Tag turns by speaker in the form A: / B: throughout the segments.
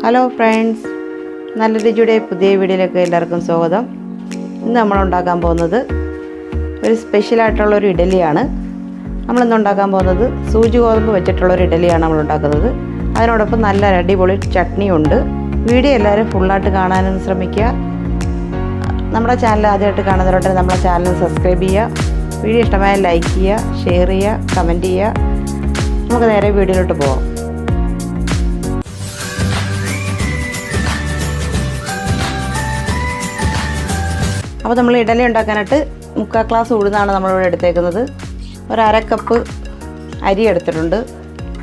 A: Hello friends, നല്ല രുചിയുടെ പുതിയ വീഡിയോയിലേക്ക് എല്ലാവർക്കും സ്വാഗതം. ഇന്ന് നമ്മൾ ഉണ്ടാക്കാൻ പോകുന്നത് ഒരു സ്പെഷ്യലായിട്ടുള്ളൊരു ഇഡലിയാണ്. നമ്മളിന്ന് ഉണ്ടാക്കാൻ പോകുന്നത് സൂചി ഗോതമ്പ് വെച്ചിട്ടുള്ളൊരു ഇഡലിയാണ് നമ്മൾ ഉണ്ടാക്കുന്നത്. അതിനോടൊപ്പം നല്ല അടിപൊളി ചട്നിയുണ്ട്. വീഡിയോ എല്ലാവരും ഫുള്ളായിട്ട് കാണാനും ശ്രമിക്കുക. നമ്മുടെ ചാനൽ ആദ്യമായിട്ട് കാണുന്നവരുണ്ടെങ്കിൽ നമ്മുടെ ചാനൽ സബ്സ്ക്രൈബ് ചെയ്യുക. വീഡിയോ ഇഷ്ടമായ ലൈക്ക് ചെയ്യുക, ഷെയർ ചെയ്യുക, കമൻറ്റ് ചെയ്യുക. നമുക്ക് നേരെ വീഡിയോയിലോട്ട് പോകാം. അപ്പോൾ നമ്മൾ ഇഡലി ഉണ്ടാക്കാനായിട്ട് 3/4 ഗ്ലാസ് ഉഴുന്നാണ് നമ്മളിവിടെ എടുത്തേക്കുന്നത്. ഒരു 1/2 കപ്പ് അരി എടുത്തിട്ടുണ്ട്.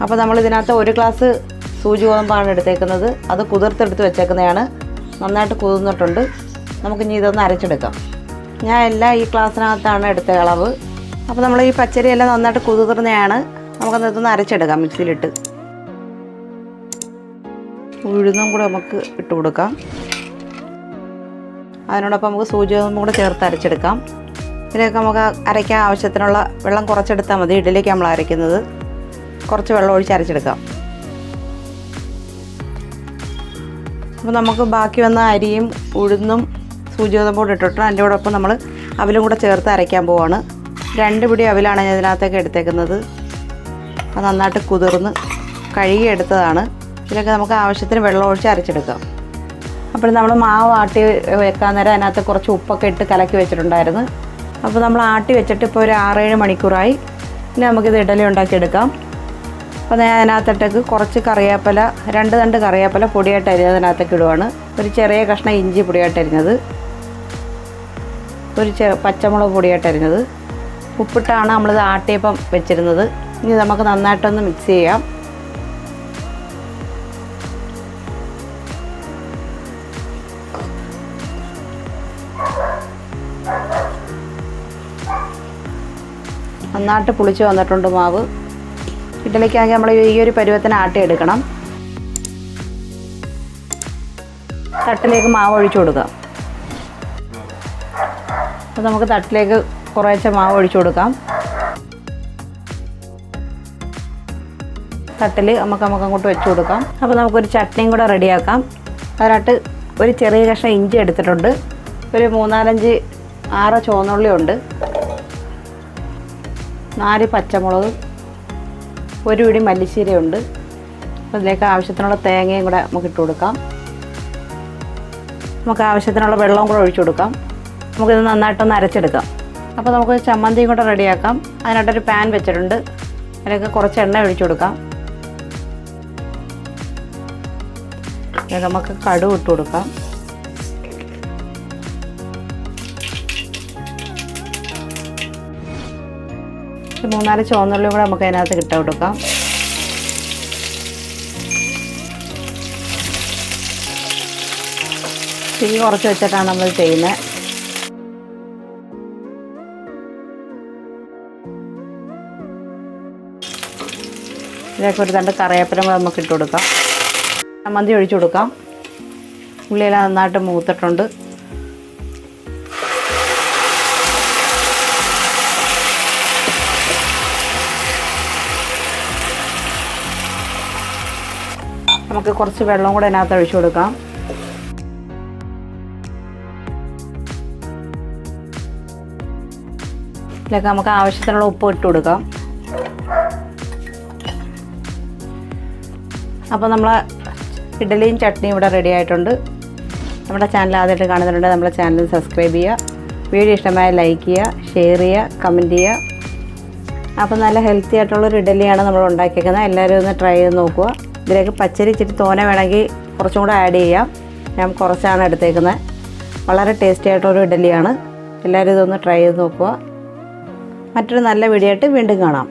A: അപ്പോൾ നമ്മൾ ഇതിനകത്ത് 1 ഗ്ലാസ് സൂചി ഗോതമ്പാണ് എടുത്തേക്കുന്നത്. അത് കുതിർത്തെടുത്ത് വെച്ചേക്കുന്നതാണ്. നന്നായിട്ട് കുതിർന്നിട്ടുണ്ട്. നമുക്കിനി ഇതൊന്ന് അരച്ചെടുക്കാം. ഞാൻ എല്ലാം ഈ ഗ്ലാസ്സിനകത്താണ് എടുത്ത അളവ്. അപ്പോൾ നമ്മൾ ഈ പച്ചരി എല്ലാം നന്നായിട്ട് കുതിർന്നതാണ്. നമുക്കൊന്ന് ഇതൊന്ന് അരച്ചെടുക്കാം മിക്സിയിലിട്ട്. ഉഴുന്നും കൂടെ നമുക്ക് ഇട്ട് കൊടുക്കാം. അതിനോടൊപ്പം നമുക്ക് സൂചി ഗോതമ്പും കൂടെ ചേർത്ത് അരച്ചെടുക്കാം. ഇതിലേക്ക് നമുക്ക് അരയ്ക്കാൻ ആവശ്യത്തിനുള്ള വെള്ളം കുറച്ചെടുത്താൽ മതി. ഇഡലിക്ക് നമ്മൾ അരയ്ക്കുന്നത് കുറച്ച് വെള്ളം ഒഴിച്ച് അരച്ചെടുക്കാം. അപ്പോൾ നമുക്ക് ബാക്കി വന്ന അരിയും ഉഴുന്നും സൂചി ഗോതമ്പും കൂടെ ഇട്ടിട്ട് അതിൻ്റെ കൂടൊപ്പം നമ്മൾ അവലും കൂടെ ചേർത്ത് അരയ്ക്കാൻ പോവാണ്. 2 പിടി അവിലാണ് ഞാൻ ഇതിനകത്തേക്ക് എടുത്തേക്കുന്നത്. അത് നന്നായിട്ട് കുതിർന്ന് കഴുകി എടുത്തതാണ്. ഇതിലേക്ക് നമുക്ക് ആവശ്യത്തിന് വെള്ളം ഒഴിച്ച് അരച്ചെടുക്കാം. അപ്പോൾ നമ്മൾ മാവ് ആട്ടി വെക്കാൻ നേരം അതിനകത്ത് കുറച്ച് ഉപ്പൊക്കെ ഇട്ട് കലക്കി വെച്ചിട്ടുണ്ടായിരുന്നു. അപ്പോൾ നമ്മൾ ആട്ടി വെച്ചിട്ട് ഇപ്പോൾ ഒരു 6-7 മണിക്കൂറായി. ഇനി നമുക്കിത് ഇഡലി ഉണ്ടാക്കിയെടുക്കാം. അപ്പോൾ ഞാൻ അതിനകത്തോട്ടേക്ക് കുറച്ച് കറിവേപ്പില, 2 തണ്ട് കറിവേപ്പില പൊടിയായിട്ട് അരിഞ്ഞത് അതിനകത്തേക്ക് ഇടുവാണ്. ഒരു ചെറിയ കഷ്ണം ഇഞ്ചി പൊടിയായിട്ട് അരിഞ്ഞത്, ഒരു പച്ചമുളക് പൊടിയായിട്ട് അരിഞ്ഞത്, ഉപ്പിട്ടാണ് നമ്മളിത് ആട്ടിയപ്പം വെച്ചിരുന്നത്. ഇനി നമുക്ക് നന്നായിട്ടൊന്ന് മിക്സ് ചെയ്യാം. നന്നായിട്ട് പുളിച്ച് വന്നിട്ടുണ്ട് മാവ്. ഇഡലിക്കാണെങ്കിൽ നമ്മൾ ഈ ഒരു പരുവത്തിന് ആട്ടിയെടുക്കണം. തട്ടിലേക്ക് മാവ് ഒഴിച്ചു കൊടുക്കാം. അപ്പോൾ നമുക്ക് തട്ടിലേക്ക് കുറേശ്ശെ മാവ് ഒഴിച്ചു കൊടുക്കാം. തട്ടിൽ നമുക്ക് അങ്ങോട്ട് വെച്ച് കൊടുക്കാം. അപ്പോൾ നമുക്കൊരു ചട്നിയും കൂടെ റെഡിയാക്കാം. അതിനായിട്ട് ഒരു ചെറിയ കഷ്ണം ഇഞ്ചി എടുത്തിട്ടുണ്ട്. ഒരു 3-4-6 ചുവന്നുള്ളി ഉണ്ട്. 4 പച്ചമുളക്, 1 പിടി മല്ലിച്ചീരയുണ്ട്. അപ്പോൾ ഇതിലേക്ക് ആവശ്യത്തിനുള്ള തേങ്ങയും കൂടെ നമുക്ക് ഇട്ട് കൊടുക്കാം. നമുക്ക് ആവശ്യത്തിനുള്ള വെള്ളവും കൂടെ ഒഴിച്ചു കൊടുക്കാം. നമുക്കിത് നന്നായിട്ടൊന്ന് അരച്ചെടുക്കാം. അപ്പോൾ നമുക്ക് ചമ്മന്തിയും കൂടെ റെഡിയാക്കാം. അതിനായിട്ടൊരു പാൻ വെച്ചിട്ടുണ്ട്. അതിലേക്ക് കുറച്ച് എണ്ണ ഒഴിച്ചു കൊടുക്കാം. അതിലേക്ക് നമുക്ക് കടുക് ഇട്ട് കൊടുക്കാം. ഒരു 3-4 ചുവന്നുള്ളിയും കൂടെ നമുക്ക് അതിനകത്ത് ഇട്ട് കൊടുക്കാം. തീ കുറച്ച് വെച്ചിട്ടാണ് നമ്മൾ ചെയ്യുന്നത്. ഇതിലേക്ക് ഒരു തണ്ട് കറിവേപ്പില കൂടെ നമുക്ക് ഇട്ട് കൊടുക്കാം. ചമ്മന്തി ഒഴിച്ചു കൊടുക്കാം. ഉള്ളിയെല്ലാം നന്നായിട്ട് മൂത്തിട്ടുണ്ട്. നമുക്ക് കുറച്ച് വെള്ളം കൂടെ അതിനകത്ത് ഒഴിച്ചു കൊടുക്കാം. ഇതിലേക്ക് നമുക്ക് ആവശ്യത്തിനുള്ള ഉപ്പ് ഇട്ട് കൊടുക്കാം. അപ്പോൾ നമ്മളെ ഇഡലിയും ചട്നിയും ഇവിടെ റെഡി ആയിട്ടുണ്ട്. നമ്മുടെ ചാനൽ ആദ്യമായിട്ട് കാണുന്നുണ്ടെങ്കിൽ നമ്മുടെ ചാനൽ സബ്സ്ക്രൈബ് ചെയ്യുക. വീഡിയോ ഇഷ്ടമായ ലൈക്ക് ചെയ്യുക, ഷെയർ ചെയ്യുക, കമൻറ്റ് ചെയ്യുക. അപ്പോൾ നല്ല ഹെൽത്തി ആയിട്ടുള്ളൊരു ഇഡലിയാണ് നമ്മൾ ഉണ്ടാക്കിയിരിക്കുന്നത്. എല്ലാവരും ഒന്ന് ട്രൈ ചെയ്ത് നോക്കുക. ഇതിലേക്ക് പച്ചരി ഇച്ചിരി തോന വേണമെങ്കിൽ കുറച്ചും കൂടെ ആഡ് ചെയ്യാം. ഞാൻ കുറച്ചാണ് എടുത്തേക്കുന്നത്. വളരെ ടേസ്റ്റി ആയിട്ടൊരു ഇഡലിയാണ്. എല്ലാവരും ഇതൊന്ന് ട്രൈ ചെയ്ത് നോക്കുക. മറ്റൊരു നല്ല വീഡിയോ ആയിട്ട് വീണ്ടും കാണാം.